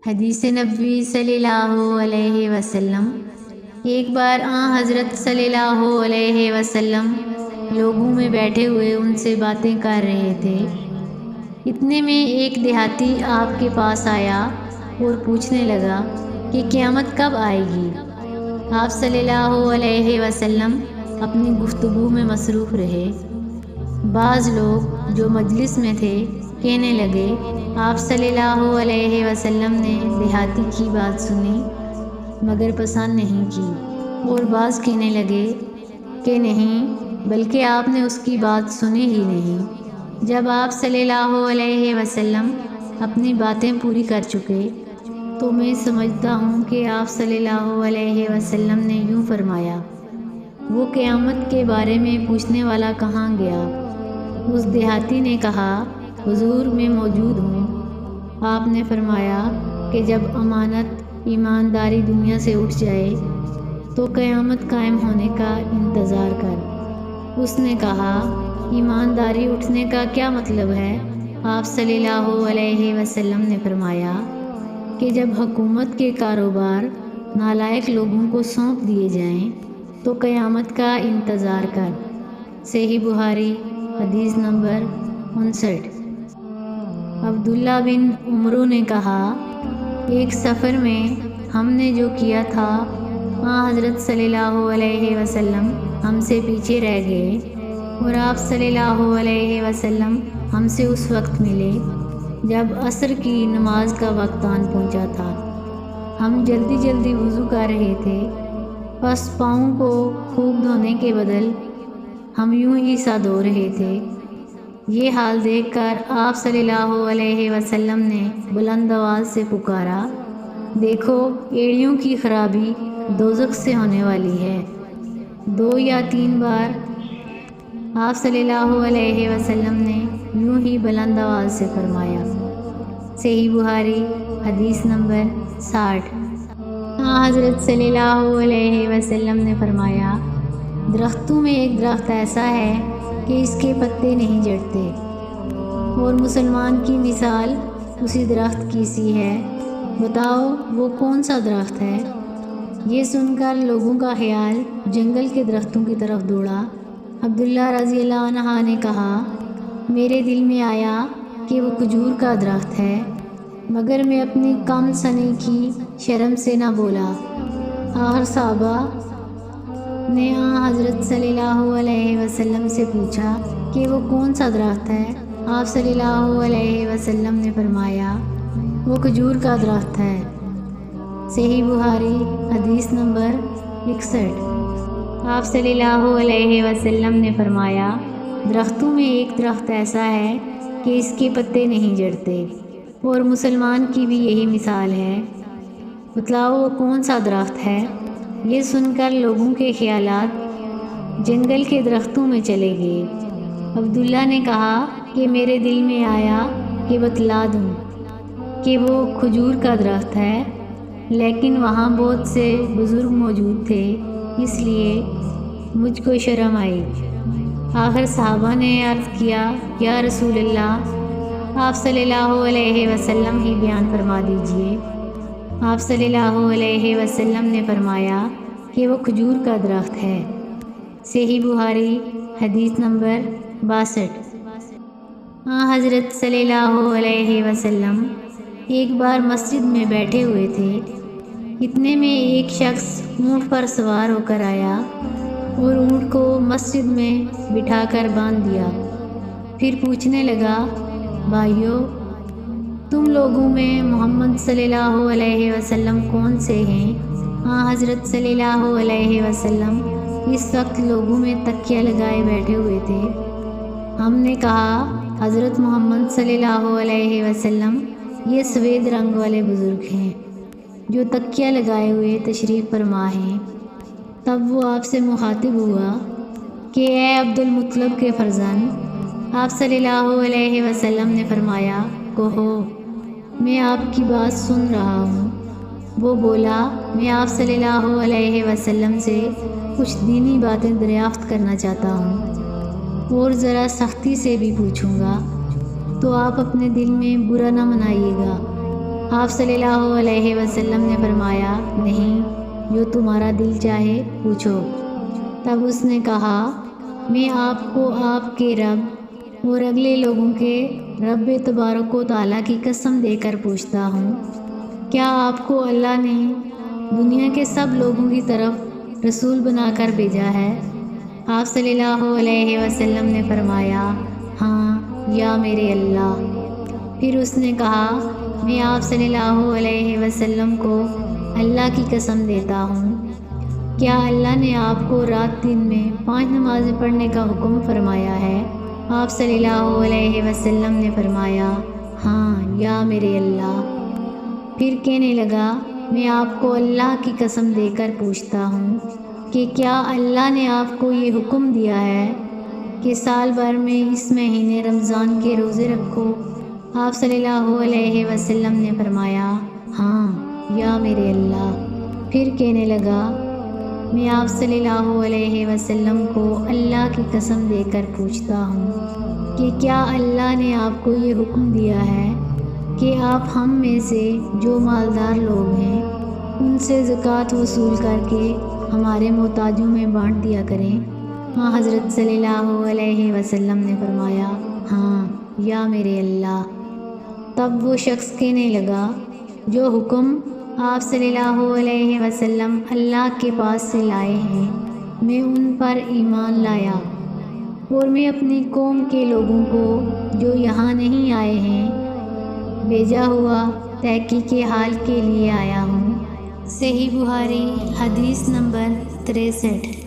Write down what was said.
حدیث نبوی صلی اللہ علیہ وسلم۔ ایک بار حضرت صلی اللہ علیہ وسلم لوگوں میں بیٹھے ہوئے ان سے باتیں کر رہے تھے۔ اتنے میں ایک دیہاتی آپ کے پاس آیا اور پوچھنے لگا کہ قیامت کب آئے گی۔ آپ صلی اللہ علیہ وسلم اپنی گفتگو میں مصروف رہے۔ بعض لوگ جو مجلس میں تھے کہنے لگے، آپ صلی اللہ علیہ وسلم نے دیہاتی کی بات سنی مگر پسند نہیں کی، اور بعض کہنے لگے کہ نہیں بلکہ آپ نے اس کی بات سنی ہی نہیں۔ جب آپ صلی اللہ علیہ وسلم اپنی باتیں پوری کر چکے تو میں سمجھتا ہوں کہ آپ صلی اللہ علیہ وسلم نے یوں فرمایا، وہ قیامت کے بارے میں پوچھنے والا کہاں گیا؟ اس دیہاتی نے کہا، حضور میں موجود ہوں۔ آپ نے فرمایا کہ جب امانت ایمانداری دنیا سے اٹھ جائے تو قیامت قائم ہونے کا انتظار کر۔ اس نے کہا، ایمانداری اٹھنے کا کیا مطلب ہے؟ آپ صلی اللہ علیہ وسلم نے فرمایا کہ جب حکومت کے کاروبار نالائق لوگوں کو سونپ دیے جائیں تو قیامت کا انتظار کر۔ صحیح بخاری حدیث نمبر 59۔ عبداللہ بن عمرو نے کہا، ایک سفر میں ہم نے جو کیا تھا حضرت صلی اللہ علیہ وسلم ہم سے پیچھے رہ گئے، اور آپ صلی اللہ علیہ وسلم ہم سے اس وقت ملے جب عصر کی نماز کا وقت آن پہنچا تھا۔ ہم جلدی جلدی وضو کر رہے تھے، بس پاؤں کو خوب دھونے کے بدل ہم یوں ہی سا دھو رہے تھے۔ یہ حال دیکھ کر آپ صلی اللہ علیہ وسلم نے بلند آواز سے پکارا، دیکھو ایڑیوں کی خرابی دوزخ سے ہونے والی ہے۔ 2 یا 3 بار آپ صلی اللہ علیہ وسلم نے یوں ہی بلند آواز سے فرمایا۔ صحیح بخاری حدیث نمبر 60۔ حضرت صلی اللہ علیہ وسلم نے فرمایا، درختوں میں ایک درخت ایسا ہے کہ اس کے پتے نہیں جھڑتے، اور مسلمان کی مثال اسی درخت کی سی ہے، بتاؤ وہ کون سا درخت ہے؟ یہ سن کر لوگوں کا خیال جنگل کے درختوں کی طرف دوڑا۔ عبداللہ رضی اللہ عنہ نے کہا، میرے دل میں آیا کہ وہ کھجور کا درخت ہے، مگر میں اپنی کم سنی کی شرم سے نہ بولا۔ آخر صحابہ نے حضرت صلی اللہ علیہ وسلم سے پوچھا کہ وہ کون سا درخت ہے؟ آپ صلی اللہ علیہ وسلم نے فرمایا، وہ کھجور کا درخت ہے۔ صحیح بخاری حدیث نمبر 61۔ آپ صلی اللہ علیہ وسلم نے فرمایا، درختوں میں ایک درخت ایسا ہے کہ اس کے پتے نہیں جھڑتے، اور مسلمان کی بھی یہی مثال ہے، بتلاؤ وہ کون سا درخت ہے؟ یہ سن کر لوگوں کے خیالات جنگل کے درختوں میں چلے گئے۔ عبداللہ نے کہا کہ میرے دل میں آیا کہ بتلا دوں کہ وہ کھجور کا درخت ہے، لیکن وہاں بہت سے بزرگ موجود تھے، اس لیے مجھ کو شرم آئی۔ آخر صحابہ نے عرض کیا، یا رسول اللہ، آپ صلی اللہ علیہ وسلم ہی بیان فرما دیجئے۔ آپ صلی اللہ علیہ وسلم نے فرمایا کہ وہ کھجور کا درخت ہے۔ صحیح بخاری حدیث نمبر 62۔ حضرت صلی اللہ علیہ وسلم ایک بار مسجد میں بیٹھے ہوئے تھے، اتنے میں ایک شخص اونٹ پر سوار ہو کر آیا اور اونٹ کو مسجد میں بٹھا کر باندھ دیا۔ پھر پوچھنے لگا، بھائیو تم لوگوں میں محمد صلی اللہ علیہ وسلم کون سے ہیں؟ حضرت صلی اللہ علیہ وسلم اس وقت لوگوں میں تکیہ لگائے بیٹھے ہوئے تھے۔ ہم نے کہا، حضرت محمد صلی اللہ علیہ وسلم یہ سفید رنگ والے بزرگ ہیں جو تکیہ لگائے ہوئے تشریف فرما ہیں۔ تب وہ آپ سے مخاطب ہوا کہ اے عبد المطلب کے فرزند۔ آپ صلی اللہ علیہ وسلم نے فرمایا، کہو میں آپ کی بات سن رہا ہوں۔ وہ بولا، میں آپ صلی اللہ علیہ وسلم سے کچھ دینی باتیں دریافت کرنا چاہتا ہوں، اور ذرا سختی سے بھی پوچھوں گا، تو آپ اپنے دل میں برا نہ منائیے گا۔ آپ صلی اللہ علیہ وسلم نے فرمایا نہیں، جو تمہارا دل چاہے پوچھو۔ تب اس نے کہا میں آپ کو آپ کے رب اور اگلے لوگوں کے رب تبارک و تعالیٰ کی قسم دے کر پوچھتا ہوں، کیا آپ کو اللہ نے دنیا کے سب لوگوں کی طرف رسول بنا کر بھیجا ہے؟ آپ صلی اللہ علیہ وسلم نے فرمایا ہاں یا میرے اللہ۔ پھر اس نے کہا میں آپ صلی اللہ علیہ وسلم کو اللہ کی قسم دیتا ہوں، کیا اللہ نے آپ کو رات دن میں 5 نمازیں پڑھنے کا حکم فرمایا ہے؟ آپ صلی اللہ علیہ وسلم نے فرمایا ہاں یا میرے اللہ۔ پھر کہنے لگا میں آپ کو اللہ کی قسم دے کر پوچھتا ہوں کہ کیا اللہ نے آپ کو یہ حکم دیا ہے کہ سال بھر میں اس مہینے رمضان کے روزے رکھو؟ آپ صلی اللہ علیہ وسلم نے فرمایا ہاں یا میرے اللہ۔ پھر کہنے لگا میں آپ صلی اللہ علیہ وسلم کو اللہ کی قسم دے کر پوچھتا ہوں کہ کیا اللہ نے آپ کو یہ حکم دیا ہے کہ آپ ہم میں سے جو مالدار لوگ ہیں ان سے زکوٰۃ وصول کر کے ہمارے محتاجوں میں بانٹ دیا کریں؟ ہاں حضرت صلی اللہ علیہ وسلم نے فرمایا ہاں یا میرے اللہ۔ تب وہ شخص کہنے لگا جو حکم آپ صلی اللہ علیہ وسلم اللہ کے پاس سے لائے ہیں میں ان پر ایمان لایا، اور میں اپنی قوم کے لوگوں کو جو یہاں نہیں آئے ہیں بھیجا ہوا تحقیق حال کے لیے آیا ہوں۔ صحیح بخاری حدیث نمبر 63۔